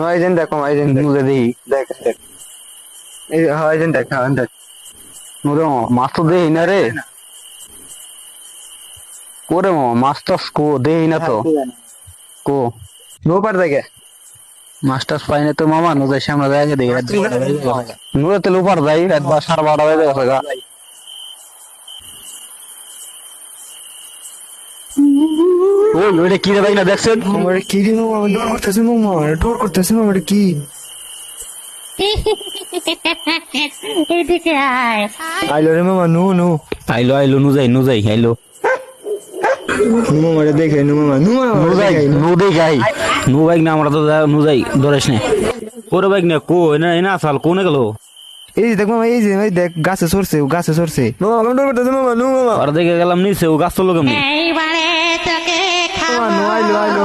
মামা এই যে দেখো মামা এই যে নুজে দেই দেখ দেখ এই হয় যে দেখ হ্যাঁ দেখ নুরে মাছ তো দেই না রে কোরে মাছ টাছ কো দেই না তো কো নো পার দেখে মাছ টাছ পাই না তো মামা নুজে সামনে জায়গা দেই নুরে তেল উপর যাই রাত 12:30 বাজে গেছে গা ওই ওইটা কি রে ভাই না দেখছেন আমার কি রে মামা ডর করতেছে মামা এটা কি এদিকে আয় আইলো রে মামা নো নো আইলো আইলো নুজাই আইলো মামা এটা দেখে নো মামা নুজাই নু দেখাই নু বাইক না আমরা তো নুজাই ধরেছ না ওরে বাইক না কো এনা আসাল কোনে গেল এই যে দেখ মামা এই যে ভাই দেখ গাছে সরছে মামা আমার ডর করতেছে মামা নো মামা আর দেখে গেলাম নিচে ও গাছ চলো কেমনি এইবারে তোকে মামা নো আইলো